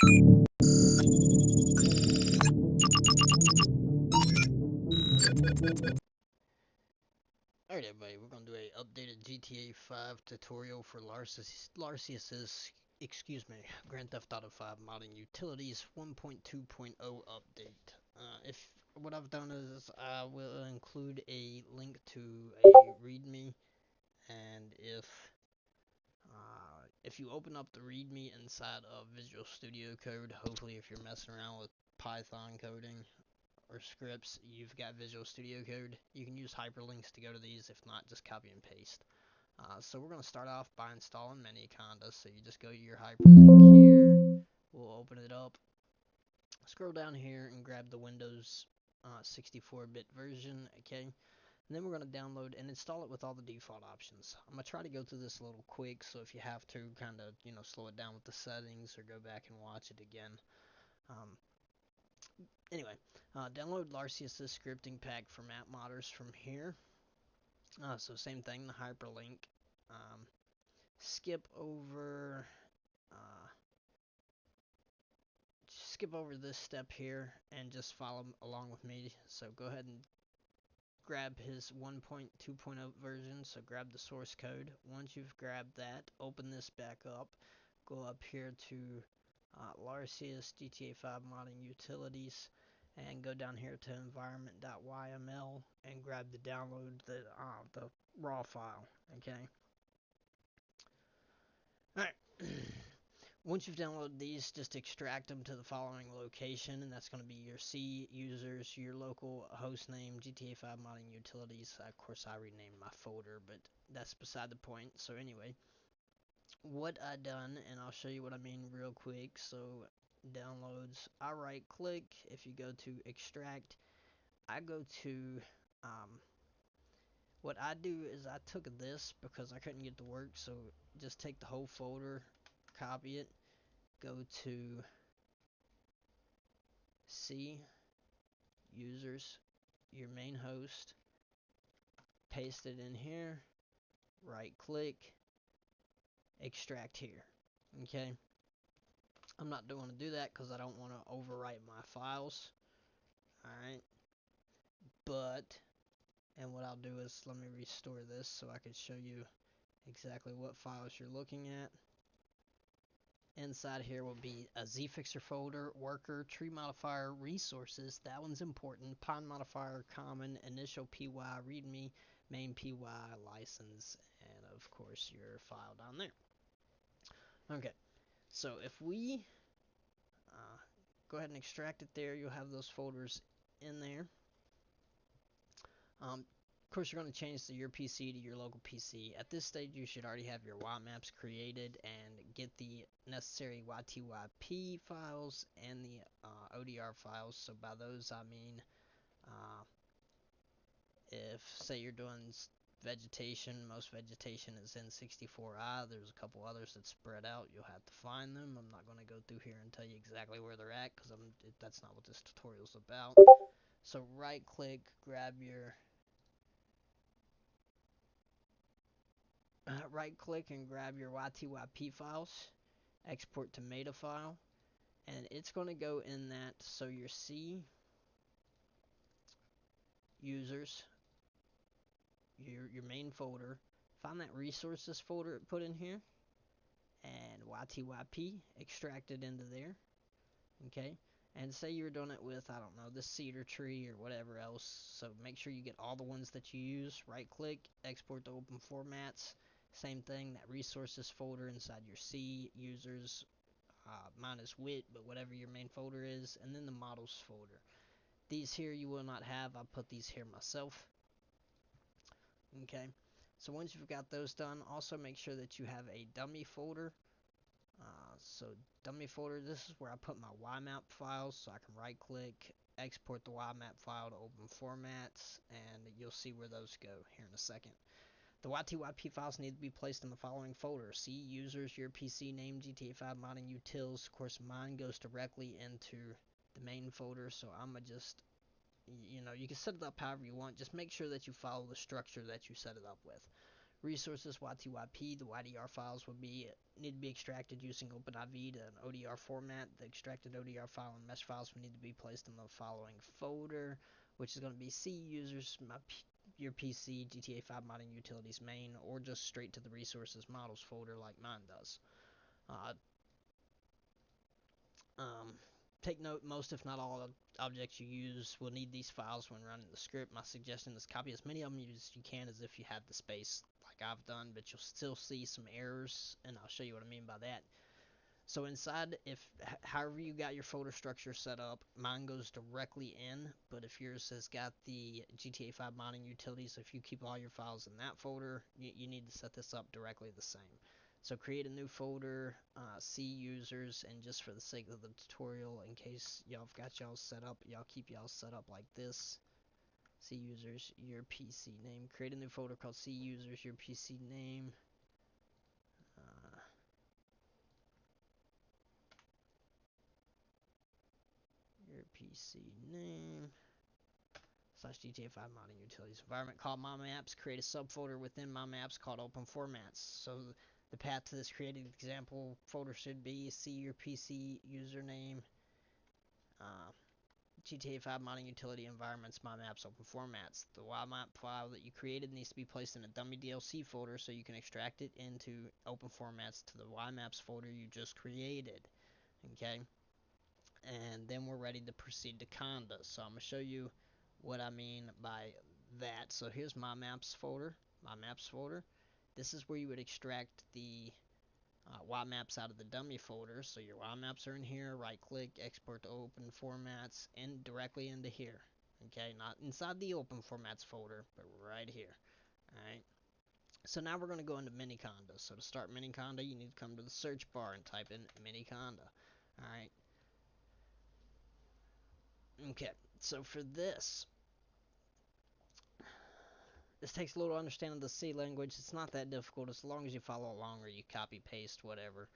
Alright everybody, we're going to do a updated GTA 5 tutorial for Larcius's, Grand Theft Auto 5 modding utilities 1.2.0 update. If what I've done is I will include a link to a README, and if you open up the README inside of Visual Studio Code, hopefully if you're messing around with Python coding or scripts, you've got Visual Studio Code. You can use hyperlinks to go to these. If not, just copy and paste. So we're going to start off by installing Miniconda. So you just go to your hyperlink here. We'll open it up. Scroll down here and grab the Windows 64-bit version. Okay. And then we're going to download and install it with all the default options. I'm going to try to go through this a little quick, so if you have to kind of, slow it down with the settings or go back and watch it again. Anyway, download Larcius' scripting pack for map modders from here. So same thing, the hyperlink. Skip over this step here and just follow along with me. So go ahead and grab his 1.2.0 version. So grab the source code. Once you've grabbed that, open this back up. Go up here to Larcius GTA 5 modding utilities, and go down here to environment.yml and grab the download the raw file. Okay. All right. Once you've downloaded these, just extract them to the following location, and that's going to be your C users, your local host name, GTA 5 modding utilities. Of course, I renamed my folder, but that's beside the point. So anyway, what I done, and I'll show you what I mean real quick. So downloads, I right click. If you go to extract, I go to what I do is I took this because I couldn't get to work, so just take the whole folder, copy it, go to C users, your main host, paste it in here, right click, extract here. Okay, I'm not going to do that because I don't want to overwrite my files. Alright, and what I'll do is, let me restore this so I can show you exactly what files you're looking at. Inside here will be a zfixer folder, worker, tree modifier, resources, that one's important, pine modifier, common, initial py, readme, main py, license, and of course your file down there. Okay, so if we go ahead and extract it there, you'll have those folders in there. Of course, you're going to change your PC to your local PC. At this stage, you should already have your ymaps created and get the necessary YTYP files and the ODR files. So by those, I mean if, say, you're doing vegetation, most vegetation is in 64i. There's a couple others that spread out. You'll have to find them. I'm not going to go through here and tell you exactly where they're at because that's not what this tutorial is about. So right-click, grab your right-click and grab your YTYP files, export to meta file, and it's going to go in that. So your C users, your main folder, find that resources folder put in here, and YTYP, extract it into there. Okay, and say you're doing it with, I don't know, this cedar tree or whatever else. So make sure you get all the ones that you use. Right-click, export to open formats. Same thing, that resources folder inside your C users, mine is WIT, but whatever your main folder is, and then the models folder. These here you will not have. I put these here myself. Okay, so once you've got those done, also make sure that you have a dummy folder. So dummy folder, this is where I put my YMap files, so I can right click, export the YMap file to open formats, and you'll see where those go here in a second. The YTYP files need to be placed in the following folder: C users, your PC name, GTA 5 modding utils. Of course, mine goes directly into the main folder, so I'm gonna just, you can set it up however you want. Just make sure that you follow the structure that you set it up with. Resources YTYP, the YDR files need to be extracted using OpenIV to an ODR format. The extracted ODR file and mesh files will need to be placed in the following folder, which is going to be C users, your PC, GTA 5 modding utilities main, or just straight to the resources models folder like mine does. Take note, most if not all objects you use will need these files when running the script. My suggestion is copy as many of them as you can as if you had the space like I've done, but you'll still see some errors, and I'll show you what I mean by that. So inside, however you got your folder structure set up, mine goes directly in, but if yours has got the GTA 5 modding utilities, if you keep all your files in that folder, you need to set this up directly the same. So create a new folder, C users, and just for the sake of the tutorial, in case y'all have got y'all set up, y'all keep y'all set up like this. C users, your PC name. Create a new folder called C users, your PC name. Your PC name / GTA 5 modding utilities environment called ymaps. Create a subfolder within ymaps called open formats. So the path to this created example folder should be C your PC username, GTA 5 modding utility environments, ymaps, open formats. The ymap file that you created needs to be placed in a dummy DLC folder so you can extract it into open formats to the ymaps folder you just created. Okay? And then we're ready to proceed to conda. So I'm going to show you what I mean by that. So here's my maps folder. This is where you would extract the ymaps out of the dummy folder. So your ymaps are in here. Right click, export to open formats, and directly into here. Okay, not inside the open formats folder, but right here. Alright. So now we're going to go into miniconda. So to start miniconda, you need to come to the search bar and type in miniconda. Alright. Okay, so for this takes a little understanding of the C language. It's not that difficult as long as you follow along or you copy paste whatever.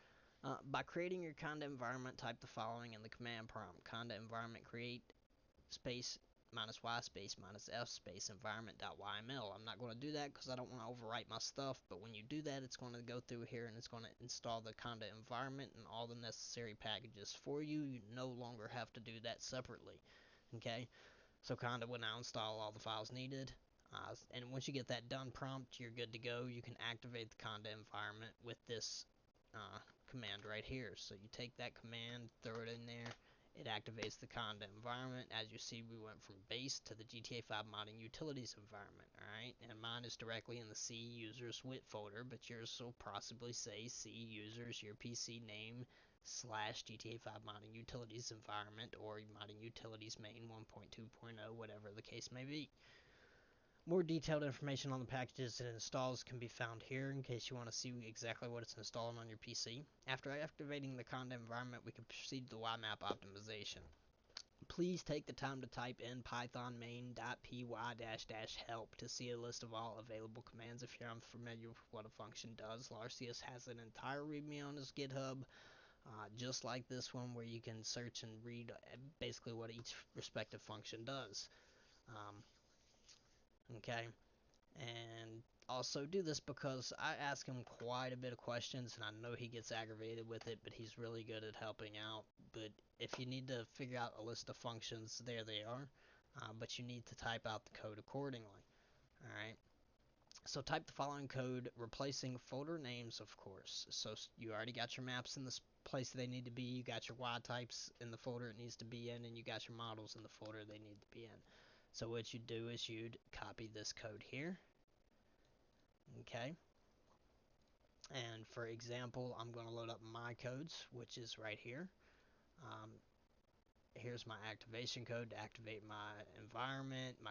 By creating your conda environment, type the following in the command prompt: conda environment create space -y space -f space environment.yml. I'm not going to do that because I don't want to overwrite my stuff, but when you do that, it's going to go through here and it's going to install the conda environment and all the necessary packages for you. You no longer have to do that separately. Okay, so conda will now install all the files needed. And once you get that done prompt, you're good to go. You can activate the conda environment with this command right here. So you take that command, throw it in there, it activates the conda environment. As you see, we went from base to the GTA 5 modding utilities environment. Alright, and mine is directly in the C users wit folder, but yours will possibly say C users your PC name / GTA 5 modding utilities environment or modding utilities main 1.2.0, whatever the case may be. More detailed information on the packages it installs can be found here in case you want to see exactly what it's installing on your PC. After activating the conda environment, we can proceed to ymap optimization. Please take the time to type in python main.py-help to see a list of all available commands if you're unfamiliar with what a function does. Larcius has an entire README on his GitHub, just like this one, where you can search and read basically what each respective function does. Okay, and also do this because I ask him quite a bit of questions and I know he gets aggravated with it, but he's really good at helping out. But if you need to figure out a list of functions, there they are, but you need to type out the code accordingly. Alright, so type the following code, replacing folder names, of course. So you already got your maps in the place they need to be, you got your Y types in the folder it needs to be in, and you got your models in the folder they need to be in. So what you do is you'd copy this code here. Okay. And for example, I'm going to load up my codes, which is right here. Here's my activation code to activate my environment, my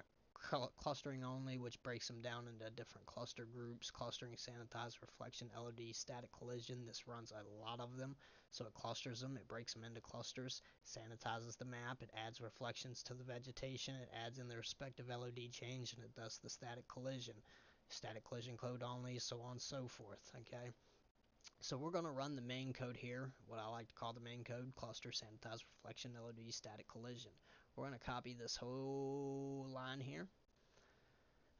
clustering only, which breaks them down into different cluster groups: clustering, sanitize, reflection, LOD, static collision. This runs a lot of them, so it clusters them, it breaks them into clusters, sanitizes the map, it adds reflections to the vegetation, it adds in the respective LOD change, and it does the static collision code only, so on and so forth. Okay, so we're going to run the main code here, what I like to call the main code: cluster, sanitize, reflection, LOD, static collision. We're going to copy this whole line here.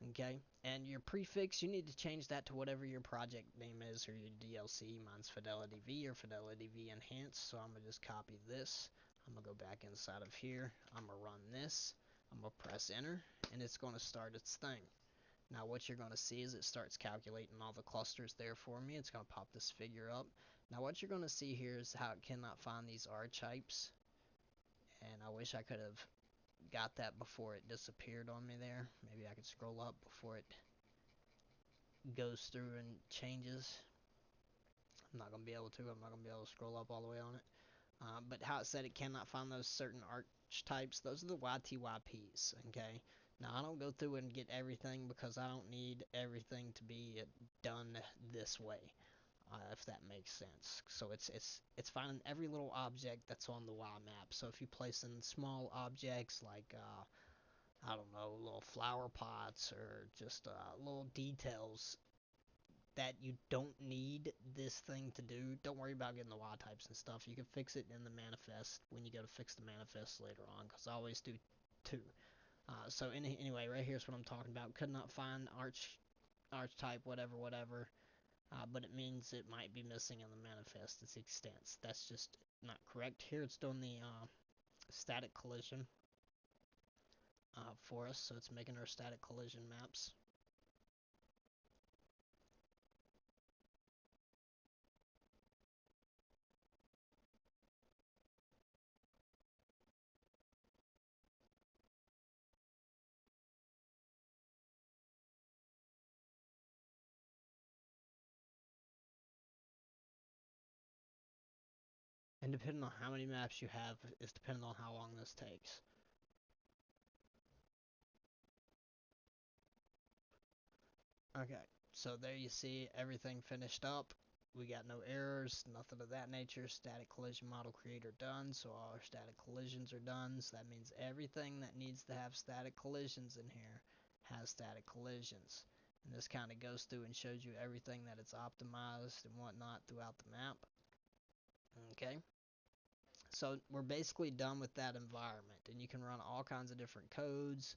Okay, and your prefix, you need to change that to whatever your project name is or your DLC. Mine's Fidelity V or Fidelity V Enhanced, so I'm going to just copy this. I'm going to go back inside of here. I'm going to run this. I'm going to press enter, and it's going to start its thing. Now what you're going to see is it starts calculating all the clusters there for me. It's going to pop this figure up. Now what you're going to see here is how it cannot find these archetypes. And I wish I could have got that before it disappeared on me there. Maybe I could scroll up before it goes through and changes. I'm not going to be able to. I'm not going to be able to scroll up all the way on it. But how it said it cannot find those certain archetypes, those are the YTYPs, okay? Now, I don't go through and get everything because I don't need everything to be done this way, if that makes sense. So it's finding every little object that's on the Y map. So if you place in small objects like, I don't know, little flower pots or just little details that you don't need this thing to do, don't worry about getting the Y types and stuff. You can fix it in the manifest when you go to fix the manifest later on, because I always do too. So anyway, right here's what I'm talking about. Could not find archetype, whatever, but it means it might be missing in the manifest. Its extents. That's just not correct. Here it's doing the static collision for us, so it's making our static collision maps. And depending on how many maps you have, is depending on how long this takes. Okay, so there you see everything finished up. We got no errors, nothing of that nature. Static collision model creator done, so all our static collisions are done. So that means everything that needs to have static collisions in here has static collisions. And this kind of goes through and shows you everything that it's optimized and whatnot throughout the map. Okay, so we're basically done with that environment, and you can run all kinds of different codes.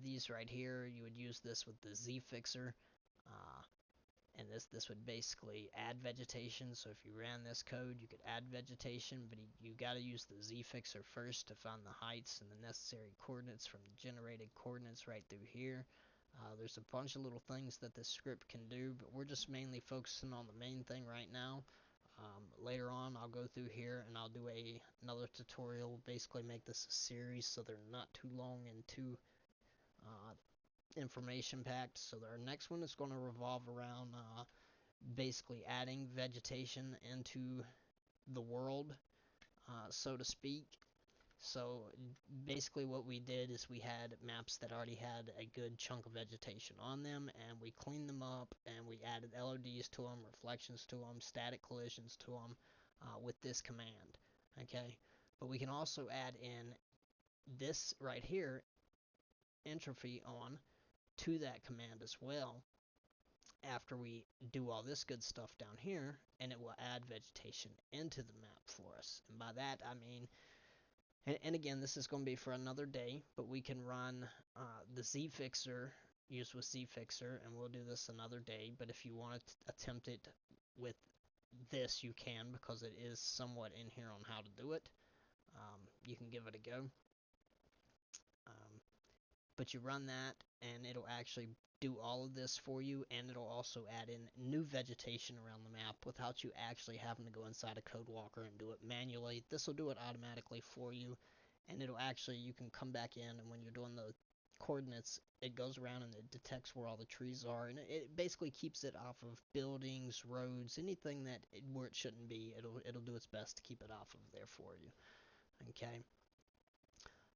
These right here, you would use this with the Z fixer. Uh, and this would basically add vegetation. So if you ran this code, you could add vegetation, but you got to use the Z fixer first to find the heights and the necessary coordinates from the generated coordinates right through here. There's a bunch of little things that this script can do, but we're just mainly focusing on the main thing right now. Later on, I'll go through here and I'll do another tutorial, basically make this a series so they're not too long and too information packed. So our next one is going to revolve around basically adding vegetation into the world, so to speak. So basically what we did is we had maps that already had a good chunk of vegetation on them, and we cleaned them up, and we added LODs to them, reflections to them, static collisions to them with this command. Okay, but we can also add in this right here, entropy on, to that command as well after we do all this good stuff down here, and it will add vegetation into the map for us. And by that I mean, and again, this is going to be for another day, but we can run the Z fixer used with Z fixer, and we'll do this another day. But if you want to attempt it with this, you can, because it is somewhat in here on how to do it. You can give it a go. But you run that, and it'll actually do all of this for you, and it'll also add in new vegetation around the map without you actually having to go inside a code walker and do it manually. This will do it automatically for you, and it'll actually, you can come back in, and when you're doing the coordinates, it goes around and it detects where all the trees are, and it basically keeps it off of buildings, roads, anything that where it shouldn't be. It'll do its best to keep it off of there for you. Okay.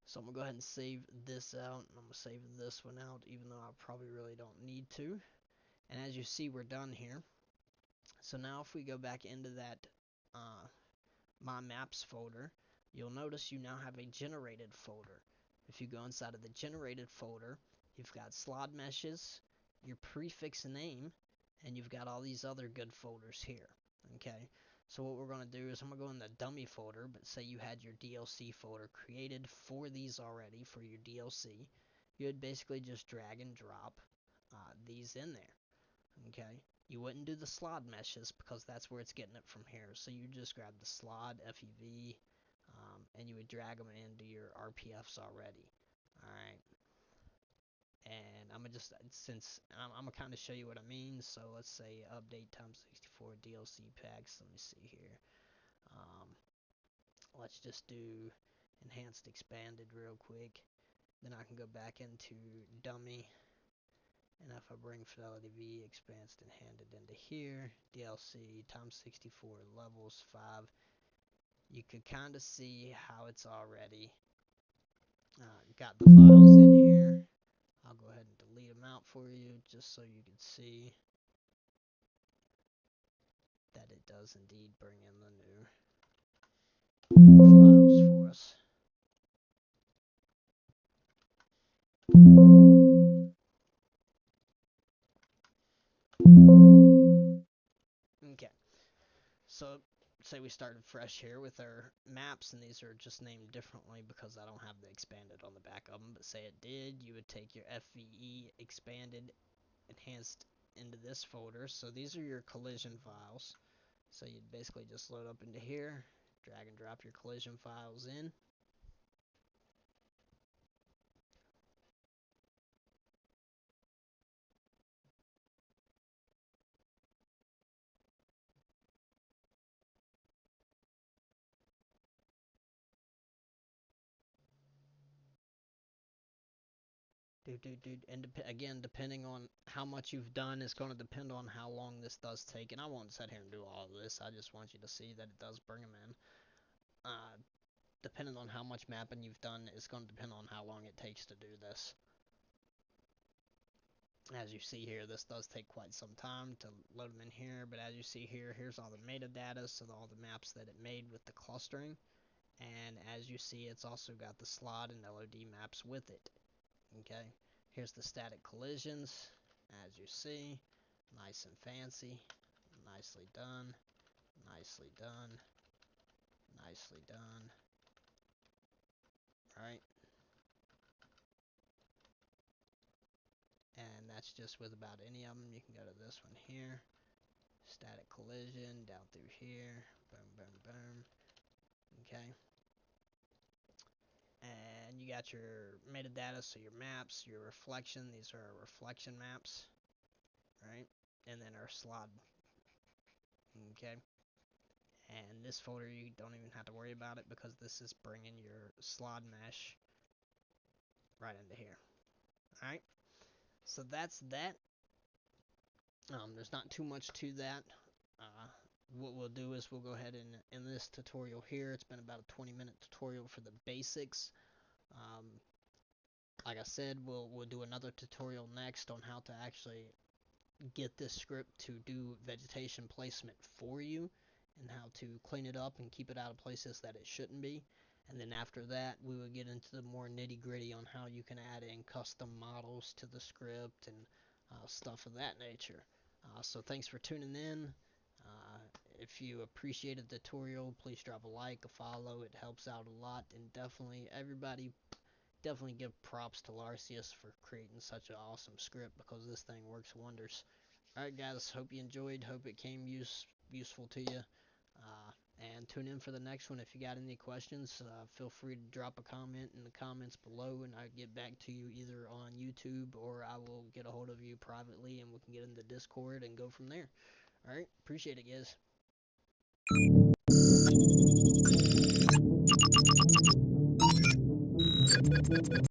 So I'm going to go ahead and save this out, and I'm going to save this one out, even though I probably really don't need to. And as you see, we're done here. So now if we go back into that My Maps folder, you'll notice you now have a generated folder. If you go inside of the generated folder, you've got slot meshes, your prefix name, and you've got all these other good folders here. Okay, so what we're going to do is I'm going to go in the dummy folder, but say you had your DLC folder created for these already for your DLC, you would basically just drag and drop these in there. Okay, you wouldn't do the slot meshes because that's where it's getting it from here. So you just grab the slot FEV, and you would drag them into your RPFs already. All right, and I'm gonna just I'm gonna kind of show you what I mean. So let's say update times 64 DLC packs. Let me see here. Um, let's just do enhanced expanded real quick. Then I can go back into dummy. And if I bring Fidelity V expands and hand it into here, DLC times 64 levels 5, you could kind of see how it's already got the files in here. I'll go ahead and delete them out for you just so you can see that it does indeed bring in the new files for us. Okay, so say we started fresh here with our maps, and these are just named differently because I don't have the expanded on the back of them, but say it did, you would take your FVE expanded enhanced into this folder. So these are your collision files. So you'd basically just load up into here, drag and drop your collision files in. And again, depending on how much you've done, it's going to depend on how long this does take. And I won't sit here and do all of this. I just want you to see that it does bring them in. Depending on how much mapping you've done, it's going to depend on how long it takes to do this. As you see here, this does take quite some time to load them in here, but as you see here, here's all the metadata, so all the maps that it made with the clustering. And as you see, it's also got the slot and LOD maps with it. Okay, here's the static collisions, as you see, nice and fancy, nicely done, nicely done, nicely done. Alright, and that's just with about any of them. You can go to this one here, static collision, down through here, boom, boom, boom. Okay, and you got your metadata, so your maps, your reflection, these are reflection maps, right? And then our slot. Okay, and this folder you don't even have to worry about it because this is bringing your slot mesh right into here. Alright, so that's that. There's not too much to that. What we'll do is we'll go ahead and in this tutorial here, it's been about a 20-minute tutorial for the basics. Like I said, we'll do another tutorial next on how to actually get this script to do vegetation placement for you and how to clean it up and keep it out of places that it shouldn't be. And then after that, we will get into the more nitty-gritty on how you can add in custom models to the script and stuff of that nature. So thanks for tuning in. If you appreciated the tutorial, please drop a like, a follow. It helps out a lot. And definitely, everybody, definitely give props to Larcius for creating such an awesome script because this thing works wonders. Alright guys, hope you enjoyed, hope it came useful to you, and tune in for the next one. If you got any questions, feel free to drop a comment in the comments below, and I'll get back to you either on YouTube or I will get a hold of you privately and we can get into Discord and go from there. Alright, appreciate it guys.